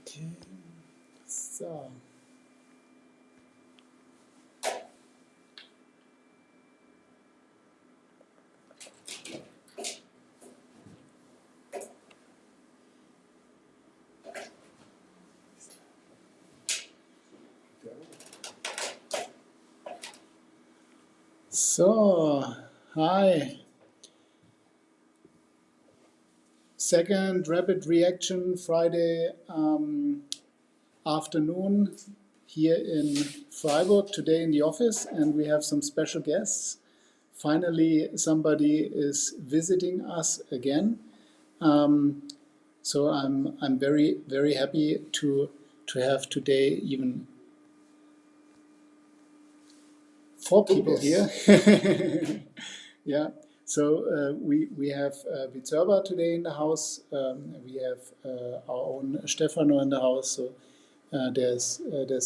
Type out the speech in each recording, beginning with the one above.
Okay, so. So, hi. Second rapid reaction Friday afternoon here in Freiburg, today in the office, and we have some special guests. Finally, somebody is visiting us again. So I'm very happy to have today even 4 people here. Yeah. So we have Viterba today in the house. We have our own Stefano in the house. So there's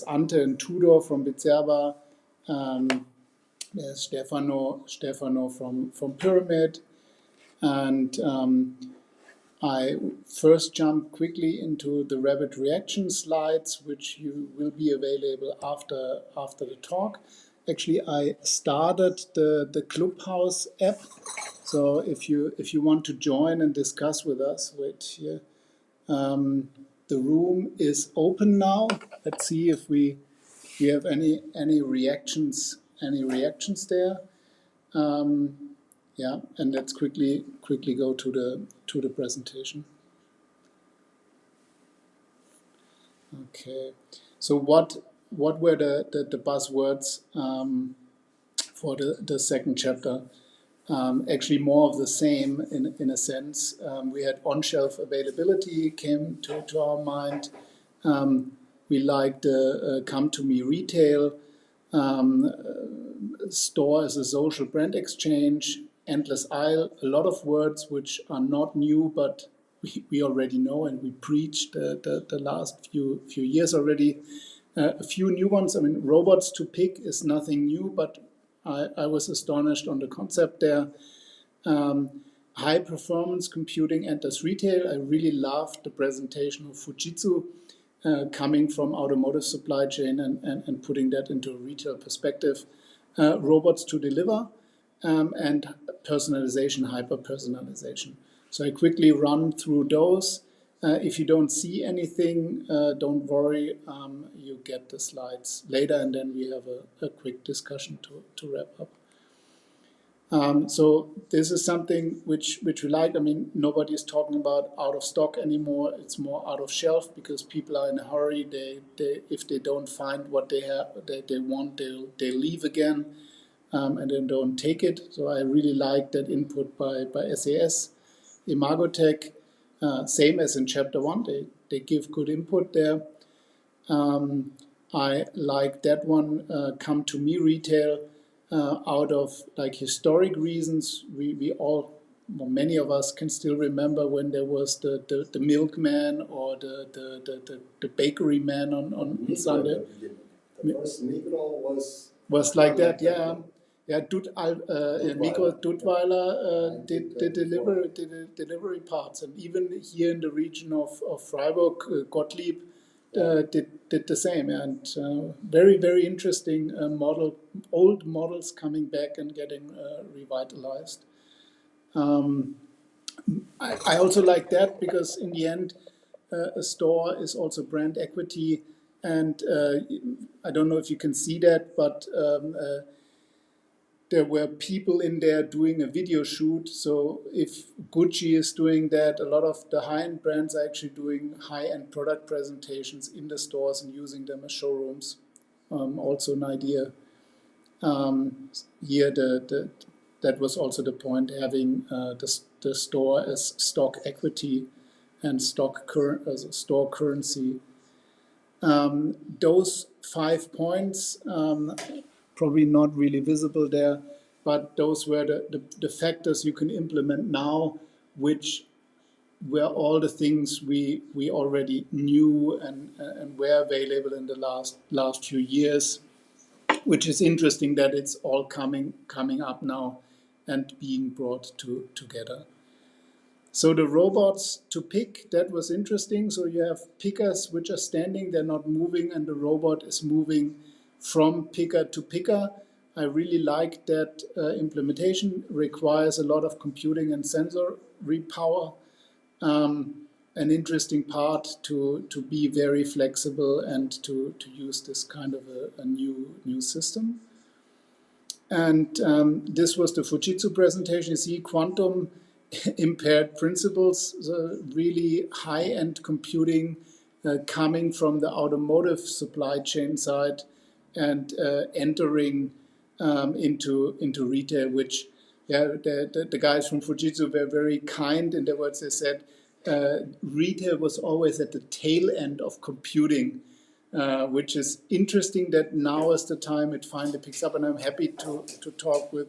Ante and Tudor from Viterba. There's Stefano from Pyramid, and I first jump quickly into the rapid reaction slides, which you will be available after the talk. Actually, I started the Clubhouse app, so if you want to join and discuss with us, wait here. The room is open now. Let's see if we have any reactions there. Yeah, and let's quickly go to the presentation. Okay, so what were the buzzwords for the second chapter? Actually, more of the same in a sense. We had on-shelf availability came to our mind. We liked come to me retail, store as a social brand exchange, endless aisle. A lot of words which are not new, but we already know and we preached the last few years already. A few new ones. I mean, robots to pick is nothing new, but I was astonished on the concept there. High performance computing enters retail. I really loved the presentation of Fujitsu coming from automotive supply chain and putting that into a retail perspective. Robots to deliver and personalization, hyper personalization. So I quickly run through those. If you don't see anything, don't worry. You get the slides later, and then we have a quick discussion to wrap up. So this is something which we like. I mean, nobody is talking about out of stock anymore. It's more out of shelf because people are in a hurry. They if they don't find what they have, they want, they leave again, and then don't take it. So I really like that input by SAS, Imagotech, same as in chapter 1. They give good input there. I like that one. Come to me retail. Out of like historic reasons, we all, well, many of us can still remember when there was the milkman or the bakery man on Sunday. The first Migros Was like that, yeah. Yeah, Miko Dudweiler did the delivery parts, and even here in the region of Freiburg, Gottlieb did the same, and very interesting model. Old models coming back and getting revitalized. I also like that because in the end, a store is also brand equity, and I don't know if you can see that, but there were people in there doing a video shoot. So if Gucci is doing that, a lot of the high-end brands are actually doing high-end product presentations in the stores and using them as showrooms. Also an idea. Here, that was also the point, having the store as stock equity and store currency. Those 5 points, probably not really visible there, but those were the factors you can implement now, which were all the things we already knew and were available in the last few years, which is interesting that it's all coming up now and being brought together. So the robots to pick, that was interesting. So you have pickers which are standing, they're not moving, and the robot is moving from picker to picker. I really like that implementation. Requires a lot of computing and sensory power. An interesting part to be very flexible and to use this kind of a new system. And this was the Fujitsu presentation. You see quantum impaired principles, really high-end computing coming from the automotive supply chain side and entering into retail, which the guys from Fujitsu were very kind in the words they said. Retail was always at the tail end of computing, which is interesting that now is the time it finally picks up. And I'm happy to talk with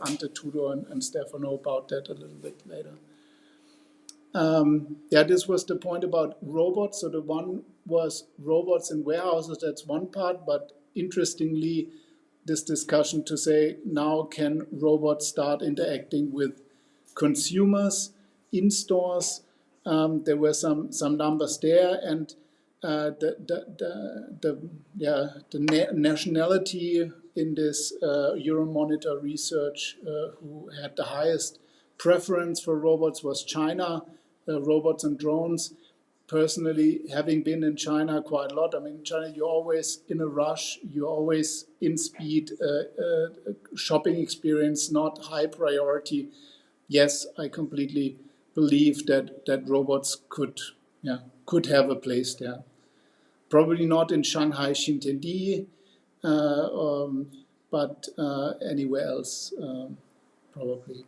Ante, Tudor, and Stefano about that a little bit later. This was the point about robots. So the one was robots in warehouses, that's one part, but interestingly, this discussion to say now can robots start interacting with consumers in stores? There were some numbers there, and the nationality in this Euromonitor research who had the highest preference for robots was China, robots and drones. Personally, having been in China quite a lot, I mean, China, you're always in a rush, you're always in speed, shopping experience, not high priority. Yes, I completely believe that robots could have a place there. Probably not in Shanghai, Xintiandi, but anywhere else, probably.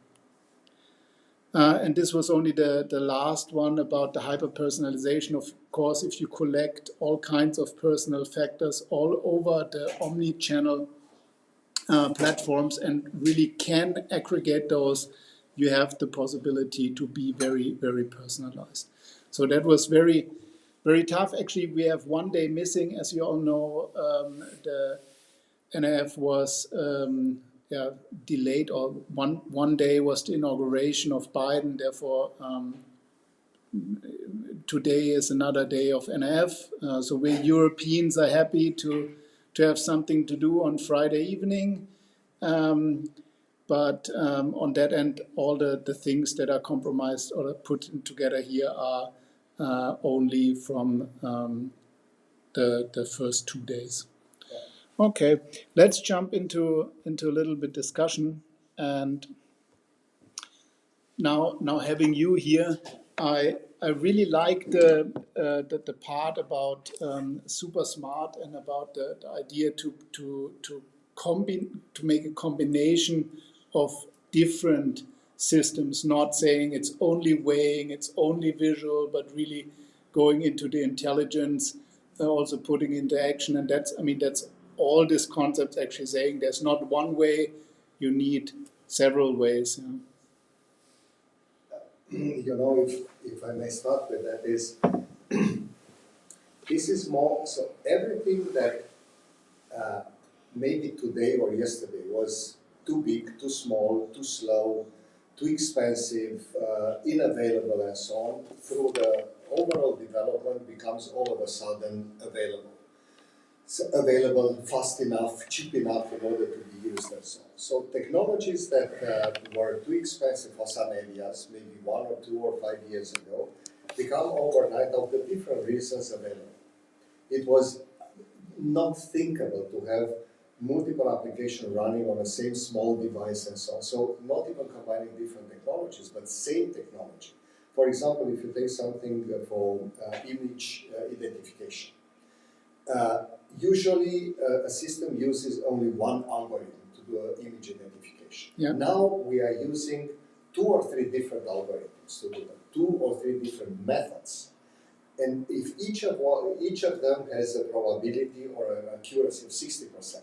And this was only the last one about the hyper-personalization. Of course, if you collect all kinds of personal factors all over the omni-channel platforms and really can aggregate those, you have the possibility to be very, very personalized. So that was very, very tough. Actually, we have one day missing, as you all know. The NAF was delayed, or one day was the inauguration of Biden. Therefore, today is another day of NAF. So we Europeans are happy to have something to do on Friday evening. But on that end, all the things that are compromised or put together here are only from the first 2 days. Okay, let's jump into a little bit discussion. And now having you here, I really like the part about super smart and about the idea to make a combination of different systems, not saying it's only weighing, it's only visual, but really going into the intelligence, also putting into action. And that's all this concept's actually saying there's not one way, you need several ways. If I may start with that, is this is more, so everything that maybe today or yesterday was too big, too small, too slow, too expensive, unavailable and so on, through the overall development becomes all of a sudden available. So available fast enough, cheap enough in order to be used and so on. So technologies that were too expensive for some areas, maybe 1 or 2 or 5 years ago, become overnight of the different reasons available. It was not thinkable to have multiple applications running on the same small device and so on. So not even combining different technologies, but same technology. For example, if you take something for image identification, usually a system uses only one algorithm to do image identification. Yeah. Now we are using 2 or 3 different algorithms to do that, 2 or 3 different methods. And if each of them has a probability or an accuracy of 60%,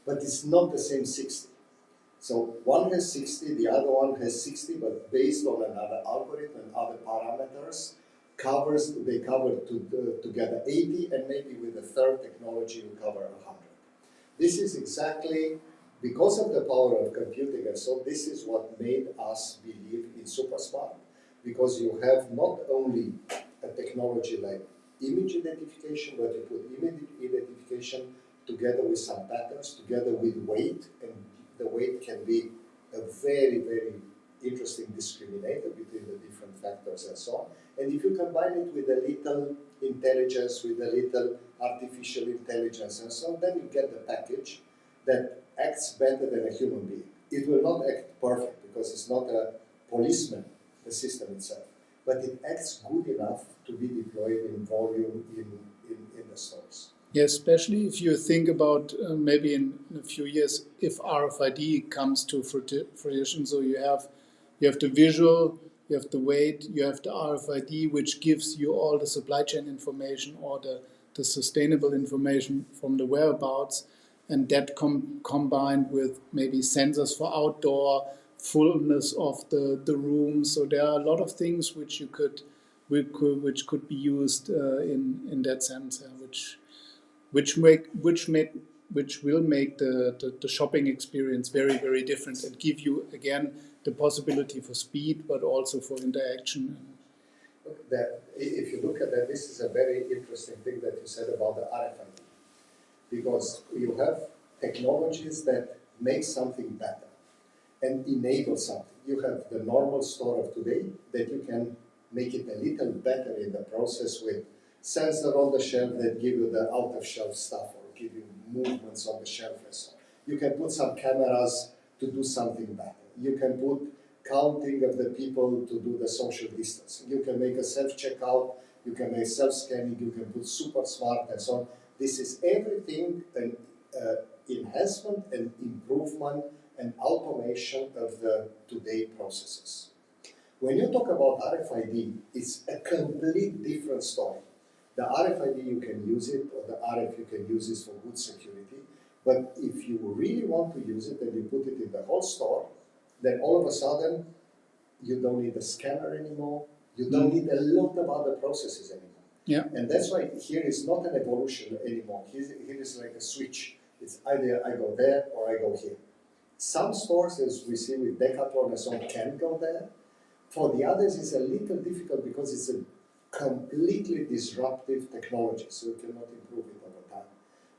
but it's not the same 60. So one has 60, the other one has 60, but based on another algorithm and other parameters, they cover together 80, and maybe with the third technology you cover 100. This is exactly because of the power of computing, and so this is what made us believe in super smart, because you have not only a technology like image identification, but you put image identification together with some patterns, together with weight, and the weight can be a very, very interesting discriminator between the different factors and so on. And if you combine it with a little intelligence, with a little artificial intelligence and so on, then you get the package that acts better than a human being. It will not act perfect because it's not a policeman, the system itself, but it acts good enough to be deployed in volume in the stores. Yes, especially if you think about maybe in a few years, if RFID comes to fruition, so you have the visual, you have the weight, you have the RFID, which gives you all the supply chain information or the sustainable information from the whereabouts, and that combined with maybe sensors for outdoor, fullness of the room. So there are a lot of things which could be used in that sense, which will make the shopping experience very, very different and give you again the possibility for speed, but also for interaction. That if you look at that, this is a very interesting thing that you said about the RFID, because you have technologies that make something better and enable something. You have the normal store of today that you can make it a little better in the process with sensor on the shelf that give you the out-of-shelf stuff or give you movements on the shelf and so on. You can put some cameras to do something better. You can put counting of the people to do the social distancing. You can make a self-checkout, you can make self-scanning, you can put super smart and so on. This is everything an enhancement and improvement and automation of the today processes. When you talk about RFID, it's a complete different story. The RFID, you can use it, or the RF, you can use it for good security. But if you really want to use it and you put it in the whole store, then all of a sudden, you don't need a scanner anymore. You don't need a lot of other processes anymore. Yeah. And that's why here is not an evolution anymore. Here is like a switch. It's either I go there or I go here. Some stores, as we see with Decathlon and so on, can go there. For the others, it's a little difficult because it's a completely disruptive technology, so you cannot improve it over time.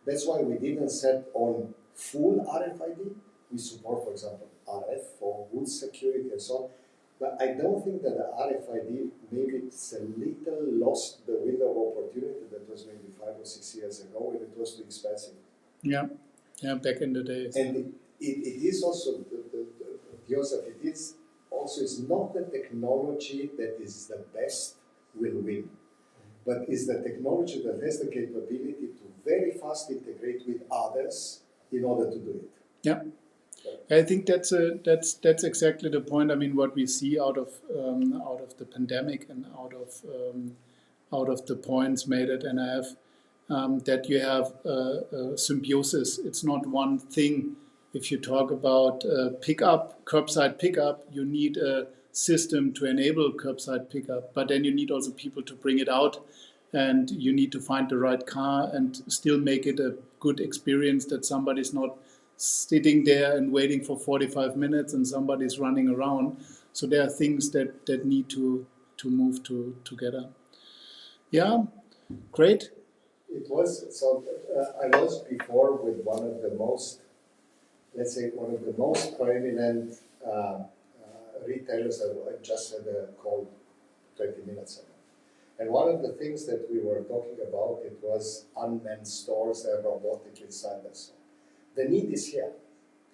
That's why we didn't set on full RFID. We support, for example, RF for wood security and so on. But I don't think that the RFID, maybe it's a little lost the window of opportunity that was maybe 5 or 6 years ago when it was too expensive. Yeah, back in the days. And it is also, Joseph, it is also, it's not the technology that is the best will win, but it's the technology that has the capability to very fast integrate with others in order to do it. Yeah. I think that's exactly the point. I mean, what we see out of the pandemic and out of the points made at NIF, that you have symbiosis. It's not one thing. If you talk about curbside pickup, you need a system to enable curbside pickup, but then you need also people to bring it out, and you need to find the right car and still make it a good experience, that somebody's not sitting there and waiting for 45 minutes and somebody's running around. So there are things that need to move together. Yeah, great. It was, so I was before with one of the most, let's say, one of the most prominent retailers. I just had a call 20 minutes ago. And one of the things that we were talking about, it was unmanned stores and robotic inside us. The need is here.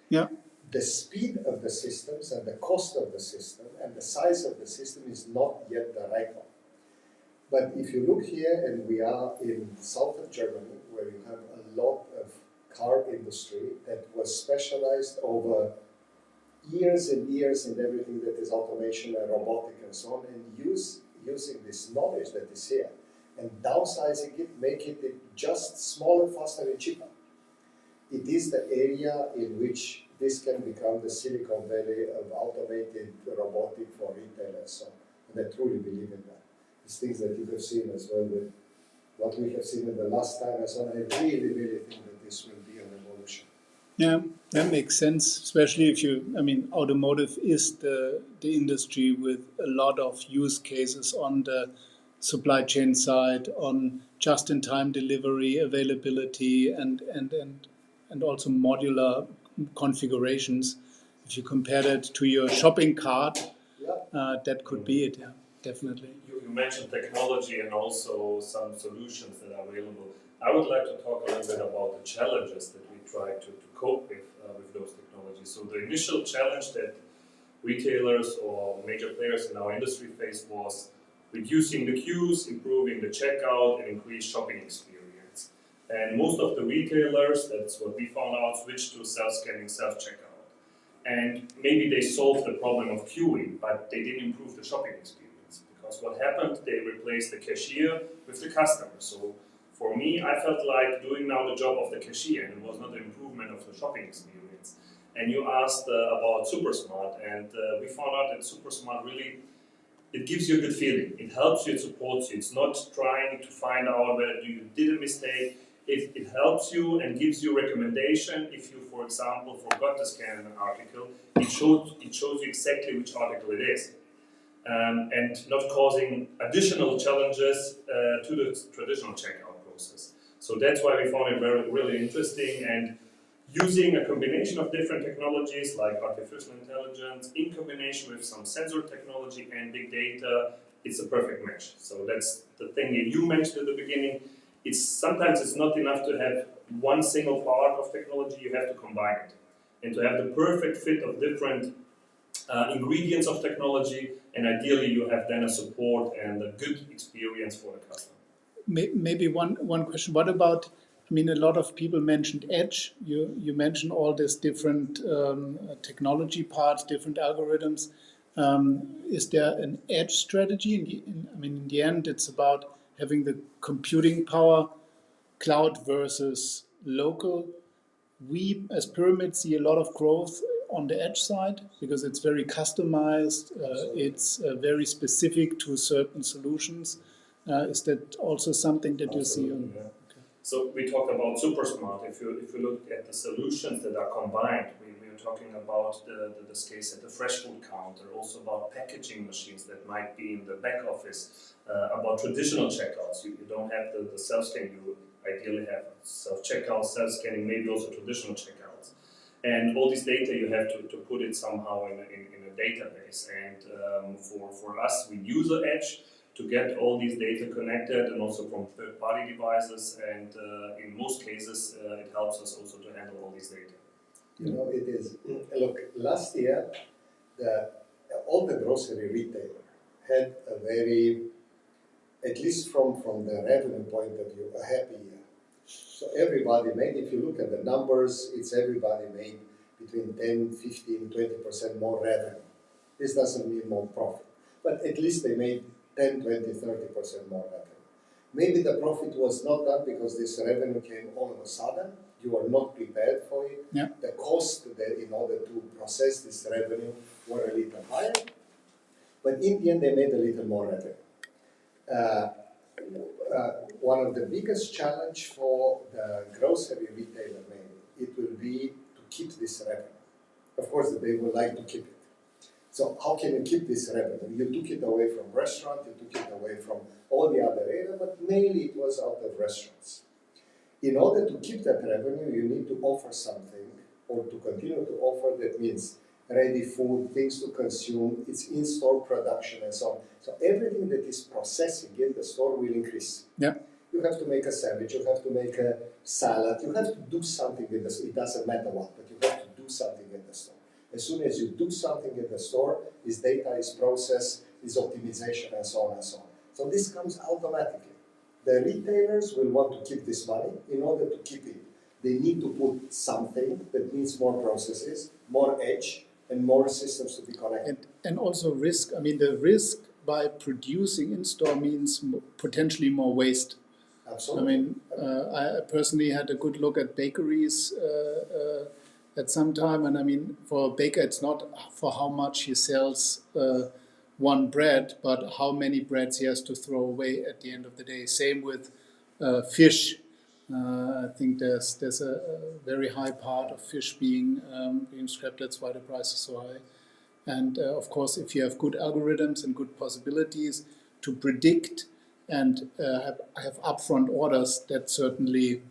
Yeah. The speed of the systems and the cost of the system and the size of the system is not yet the right one. But if you look here, and we are in south of Germany, where you have a lot of car industry that was specialized over years and years in everything that is automation and robotic and so on, and using this knowledge that is here and downsizing it, make it just smaller, faster, and cheaper. It is the area in which this can become the Silicon Valley of automated robotic for retailers. So, and I truly believe in that. It's things that you have seen as well with what we have seen in the last time and so on. I really, really think that this will be an evolution. Yeah, That makes sense, especially if automotive is the industry with a lot of use cases on the supply chain side, on just-in-time delivery, availability, and also modular configurations. If you compare that to your shopping cart, that could be it. Yeah, definitely. You mentioned technology and also some solutions that are available. I would like to talk a little bit about the challenges that we try to cope with those technologies. So the initial challenge that retailers or major players in our industry faced was reducing the queues, improving the checkout, and increase shopping experience. And most of the retailers, that's what we found out, switched to self-scanning, self-checkout. And maybe they solved the problem of queuing, but they didn't improve the shopping experience. Because what happened, they replaced the cashier with the customer. So for me, I felt like doing now the job of the cashier, and it was not the improvement of the shopping experience. And you asked about SuperSmart, and we found out that SuperSmart really, it gives you a good feeling. It helps you, it supports you. It's not trying to find out whether you did a mistake. It helps you and gives you recommendation. If you, for example, forgot to scan an article, it shows you exactly which article it is. And not causing additional challenges to the traditional checkout process. So that's why we found it really interesting, and using a combination of different technologies like artificial intelligence in combination with some sensor technology and big data, it's a perfect match. So that's the thing that you mentioned at the beginning. Sometimes it's not enough to have one single part of technology, you have to combine it. And to have the perfect fit of different ingredients of technology, and ideally you have then a support and a good experience for the customer. Maybe one question. What about, a lot of people mentioned edge. You mentioned all these different technology parts, different algorithms. Is there an edge strategy? In the end, it's about having the computing power, cloud versus local. We, as Pyramid, see a lot of growth on the edge side because it's very customized. It's very specific to certain solutions. Is that also something that you see? Yeah. Okay. So we talked about SuperSmart. If you look at the solutions that are combined, we're talking about this case at the fresh food counter, also about packaging machines that might be in the back office, about traditional checkouts. You don't have the self-scan, you ideally have self-checkout, self-scanning, maybe also traditional checkouts. And all this data, you have to put it somehow in a database. And for us, we use the edge to get all these data connected, and also from third-party devices, and in most cases it helps us also to handle all these data. It is. Look, last year, all the grocery retailer had a very, at least from the revenue point of view, a happy year. So everybody made, if you look at the numbers, everybody made between 10, 15, 20% more revenue. This doesn't mean more profit, but at least they made 10, 20, 30% more revenue. Maybe the profit was not done because this revenue came all of a sudden. You were not prepared for it. Yeah. The cost in order to process this revenue were a little higher. But in the end, they made a little more revenue. One of the biggest challenge for the grocery retailer maybe, it will be to keep this revenue. Of course, they would like to keep it. So how can you keep this revenue? You took it away from restaurant, you took it away from all the other areas, but mainly it was out of restaurants. In order to keep that revenue, you need to offer something, or to continue to offer. That means ready food, things to consume, it's in-store production and so on. So everything that is processing in the store will increase. Yeah. You have to make a sandwich, you have to make a salad, you have to do something in the store. It doesn't matter what, but you have to do something in the store. As soon as you do something in the store, this data is processed, is optimization, and so on and so on. So this comes automatically. The retailers will want to keep this money. In order to keep it, they need to put something that needs more processes, more edge, and more systems to be connected. And also risk. The risk by producing in-store means potentially more waste. Absolutely. I personally had a good look at bakeries at some time, and for a baker, it's not for how much he sells one bread, but how many breads he has to throw away at the end of the day. Same with fish. I think there's a very high part of fish being scrapped. That's why the price is so high. And of course, if you have good algorithms and good possibilities to predict and have upfront orders, that certainly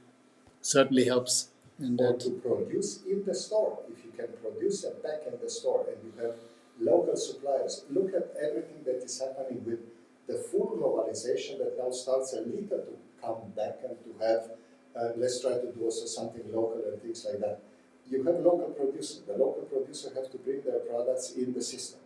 helps. In Or that. to produce in the store. If you can produce and pack in the store and you have local suppliers, look at everything that is happening with the full globalization that now starts a little to come back and to have, let's try to do also something local and things like that. You have local producers. The local producer have to bring their products in the system.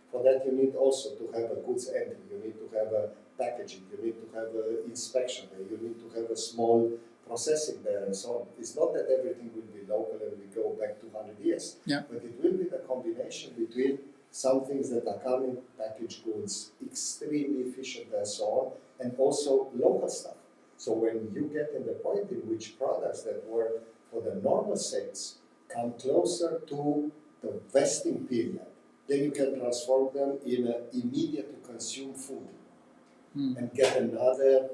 For that you need also to have a goods entry, you need to have a packaging, you need to have an inspection, you need to have a small processing there and so on. It's not that everything will be local and we go back 200 years, Yeah. but it will be the combination between some things that are coming, packaged goods, extremely efficient and so on, and also local stuff. So when you get in the point in which products that were for the normal sales come closer to the vesting period, then you can transform them in an immediate to consume food and get another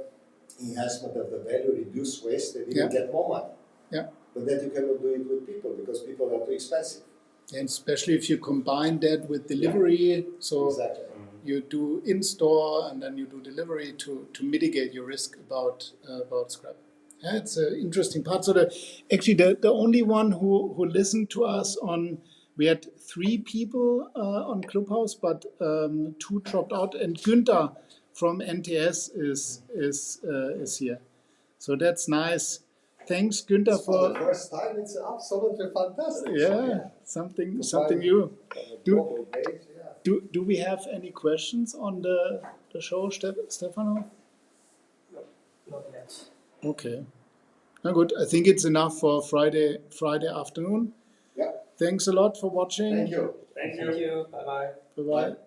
enhancement of the value, reduce waste, and even get more money. Yeah. But that you cannot do it with people because people are too expensive. And especially if you combine that with delivery, so Exactly. you do in-store and then you do delivery to mitigate your risk about scrap. Yeah, it's an interesting part. So the only one who listened to us on, we had 3 people on Clubhouse, but 2 dropped out, and Günther from NTS is here. So that's nice. Thanks, Günther, For the first time, it's absolutely fantastic. yeah, So, something new. Global base, Do we have any questions on the show, Stefano? No, not yet. Okay. Na good. I think it's enough for Friday afternoon. Yeah. Thanks a lot for watching. Thank you. Thank you. Thank you. Bye bye. Bye bye.